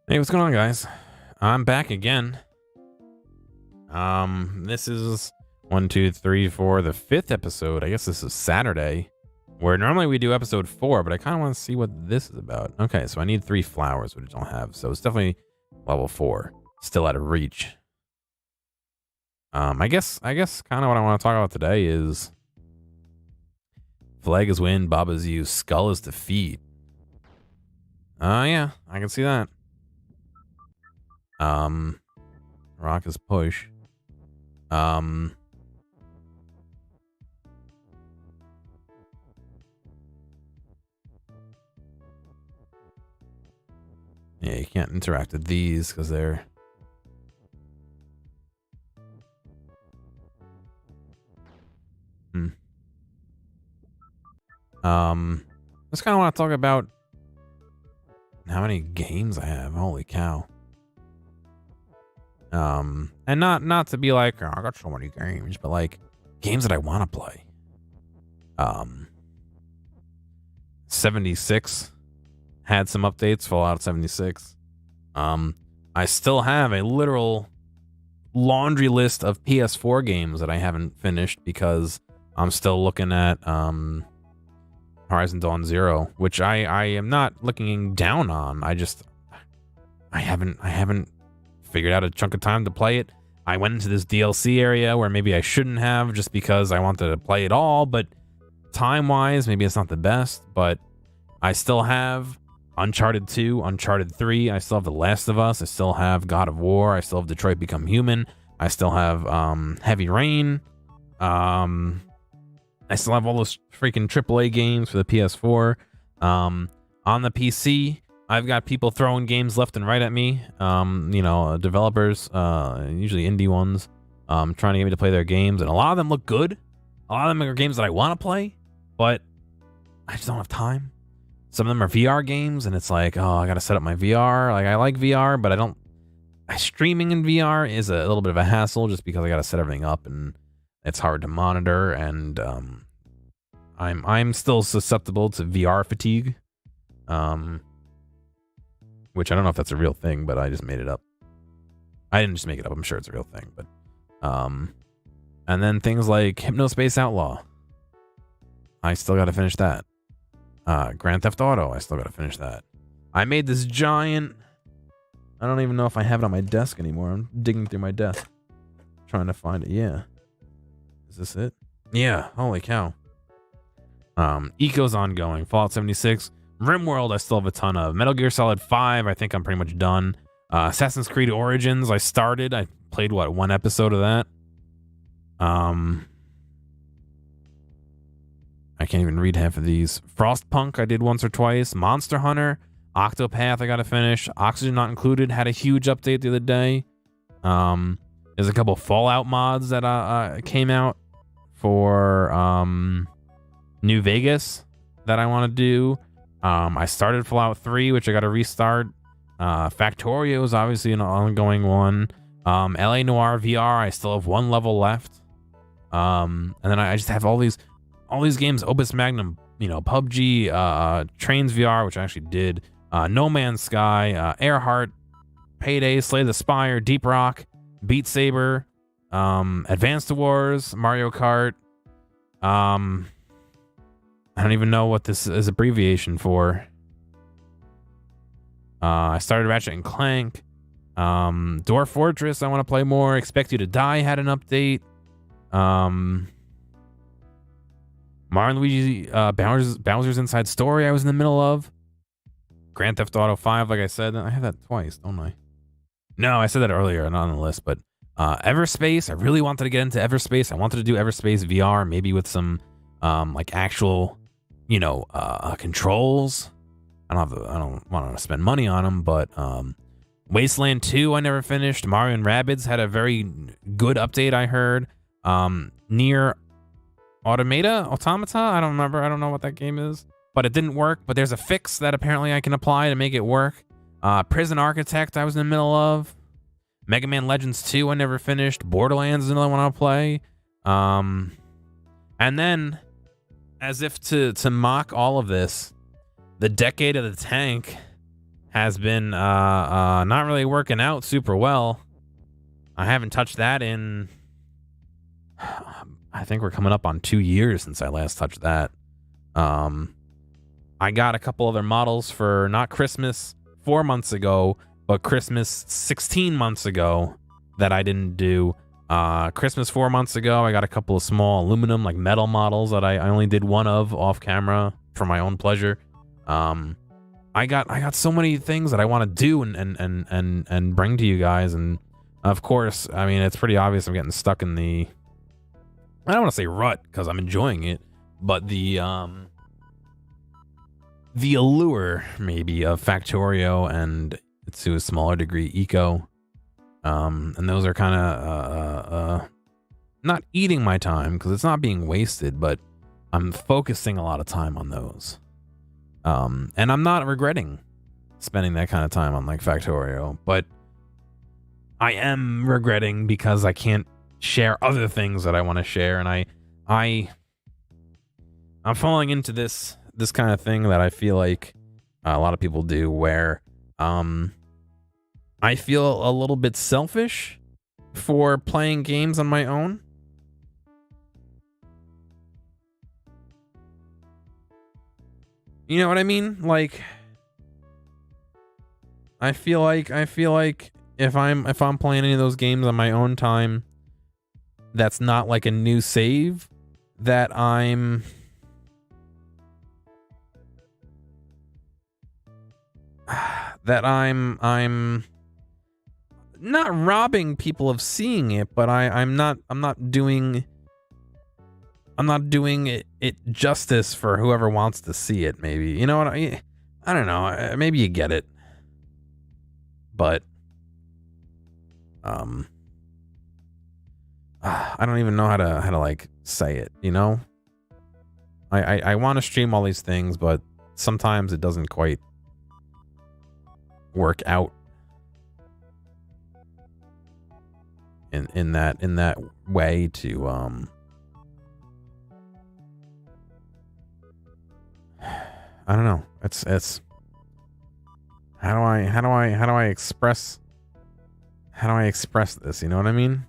Hey, what's going on, guys? I'm back again. This is one, two, three, four, the fifth episode. I guess this is Saturday, where normally we do episode 4, but I kind of want to see what this is about. Okay, so I need 3 flowers, which I don't have, so it's definitely level 4, still out of reach. I guess kind of what I want to talk about today is flag is win, Bob is you, skull is defeat. Yeah, I can see that. Rock is push. Yeah, you can't interact with these because they're just kind of want to talk about how many games I have. Holy cow. And not to be like, oh, I got so many games, but like games that I want to play. 76 had some updates, Fallout 76. I still have a literal laundry list of PS4 games that I haven't finished because I'm still looking at Horizon Dawn Zero, which I am not looking down on. I haven't figured out a chunk of time to play it. I went into this DLC area where maybe I shouldn't have just because I wanted to play it all, but time-wise, maybe it's not the best, but I still have Uncharted 2, Uncharted 3, I still have The Last of Us, I still have God of War, I still have Detroit Become Human, I still have Heavy Rain, I still have all those freaking AAA games for the PS4. On the PC, I've got people throwing games left and right at me. Developers, usually indie ones, trying to get me to play their games, and a lot of them look good. A lot of them are games that I want to play, but I just don't have time. Some of them are VR games, and it's like, oh, I got to set up my VR. Like, I like VR, but streaming in VR is a little bit of a hassle just because I got to set everything up, and it's hard to monitor, and I'm still susceptible to VR fatigue. Which I don't know if that's a real thing, but I just made it up. I didn't just make it up. I'm sure it's a real thing, but and then things like Hypnospace Outlaw. I still got to finish that. Grand Theft Auto. I still got to finish that. I made this giant. I don't even know if I have it on my desk anymore. I'm digging through my desk, trying to find it. Yeah. Is this it? Yeah. Holy cow. Eco's ongoing. Fallout 76. RimWorld, I still have a ton of. Metal Gear Solid 5, I think I'm pretty much done. Assassin's Creed Origins, I started. I played, one episode of that? I can't even read half of these. Frostpunk, I did once or twice. Monster Hunter, Octopath, I gotta finish. Oxygen Not Included had a huge update the other day. There's a couple Fallout mods that came out for New Vegas that I want to do. I started Fallout 3, which I got to restart. Factorio is obviously an ongoing one. LA Noire VR, I still have 1 level left. And then I just have all these games. Opus Magnum, PUBG, Trains VR, which I actually did. No Man's Sky, Earhart, Payday, Slay the Spire, Deep Rock, Beat Saber, Advanced Wars, Mario Kart. I don't even know what this is abbreviation for. I started Ratchet and Clank. Dwarf Fortress, I want to play more. Expect You to Die had an update. Mario and Luigi Bowser's Inside Story I was in the middle of. Grand Theft Auto 5, like I said. I have that twice, don't I? No, I said that earlier, not on the list, but Everspace, I really wanted to get into Everspace. I wanted to do Everspace VR, maybe with some actual controls. I don't want to spend money on them, but Wasteland 2 I never finished. Mario and Rabbids had a very good update, I heard. Near Automata, I don't remember. I don't know what that game is, but it didn't work. But there's a fix that apparently I can apply to make it work. Prison Architect I was in the middle of. Mega Man Legends 2 I never finished. Borderlands is another one I'll play. And then, as if to mock all of this, the Decade of the Tank has been not really working out super well. I haven't touched that in I think we're coming up on 2 years since I last touched that. I got a couple other models for not Christmas 4 months ago, but Christmas 16 months ago that I didn't do. Christmas 4 months ago, I got a couple of small aluminum, like metal models that I only did one of off camera for my own pleasure. I got so many things that I want to do and bring to you guys, and of course, I mean, it's pretty obvious I'm getting stuck in the, I don't want to say rut because I'm enjoying it, but the allure maybe of Factorio and to a smaller degree Eco, and those are kind of not eating my time because it's not being wasted, but I'm focusing a lot of time on those, and I'm not regretting spending that kind of time on like Factorio, but I am regretting because I can't share other things that I want to share, and I'm falling into this kind of thing that I feel like a lot of people do, where I feel a little bit selfish for playing games on my own. You know what I mean? Like, I feel like if I'm playing any of those games on my own time, that's not like a new save, that I'm not robbing people of seeing it, but I'm not doing it justice for whoever wants to see it. Maybe, you know what I don't know. Maybe you get it, but I don't even know how to like say it. You know, I want to stream all these things, but sometimes it doesn't quite work out in that way to I don't know. It's how do I express this? You know what I mean?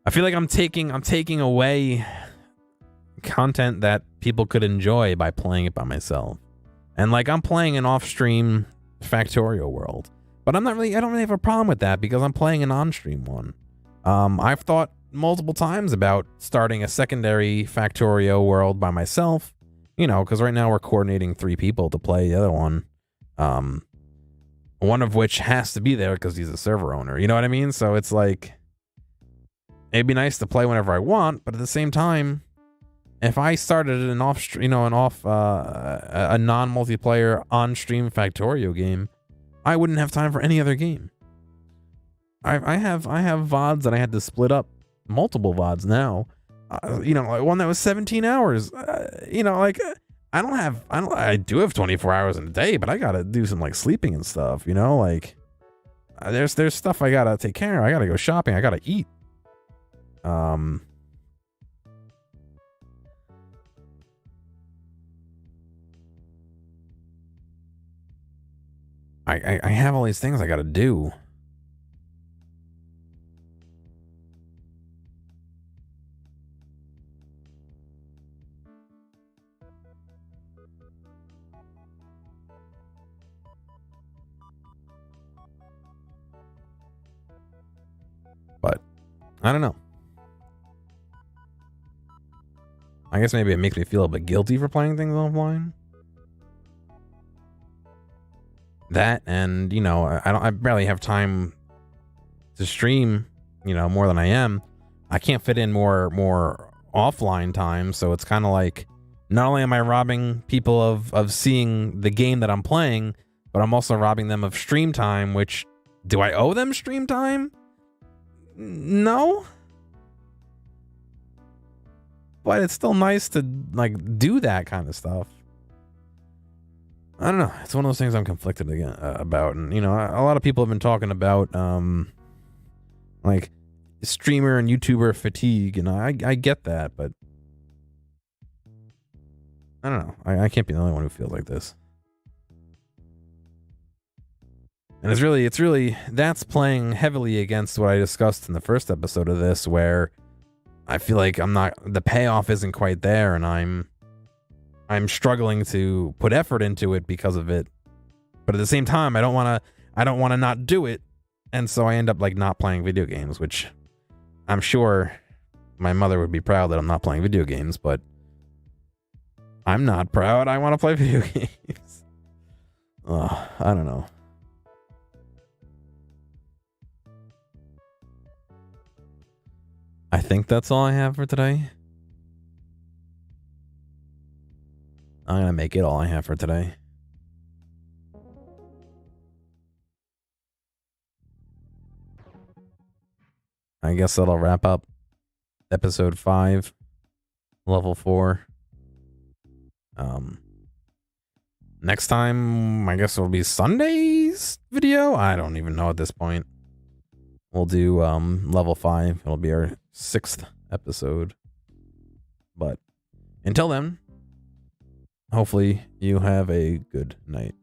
I feel like I'm taking away content that people could enjoy by playing it by myself. And like, I'm playing an off-stream Factorio world, but I don't really have a problem with that because I'm playing an on-stream one. I've thought multiple times about starting a secondary Factorio world by myself, you know, because right now we're coordinating 3 people to play the other one. One of which has to be there because he's a server owner, you know what I mean? So it's like, it'd be nice to play whenever I want, but at the same time, if I started a non-multiplayer on-stream Factorio game, I wouldn't have time for any other game. I have VODs that I had to split up, multiple VODs now. You know, like one that was 17 hours. You know, like I do have 24 hours in a day, but I gotta do some like sleeping and stuff. You know, like there's stuff I gotta take care of. I gotta go shopping. I gotta eat. I have all these things I gotta do. But I don't know. I guess maybe it makes me feel a bit guilty for playing things offline. That, and you know, I barely have time to stream, you know, more than I am. I can't fit in more offline time, so it's kind of like, not only am I robbing people of seeing the game that I'm playing, but I'm also robbing them of stream time, which, do I owe them stream time? No. But it's still nice to like do that kind of stuff. I don't know. It's one of those things I'm conflicted about. And, you know, a lot of people have been talking about, like, streamer and YouTuber fatigue, and I get that, but I don't know. I can't be the only one who feels like this. And it's really that's playing heavily against what I discussed in the first episode of this, where I feel like the payoff isn't quite there, and I'm struggling to put effort into it because of it. But at the same time, I don't want to not do it, and so I end up like not playing video games, which I'm sure my mother would be proud that I'm not playing video games, but I'm not proud. I want to play video games. I don't know. I think that's all I have for today. I'm going to make it all I have for today. I guess that'll wrap up episode 5, level 4. Next time, I guess it'll be Sunday's video. I don't even know at this point. We'll do level 5. It'll be our 6th episode. But until then, hopefully you have a good night.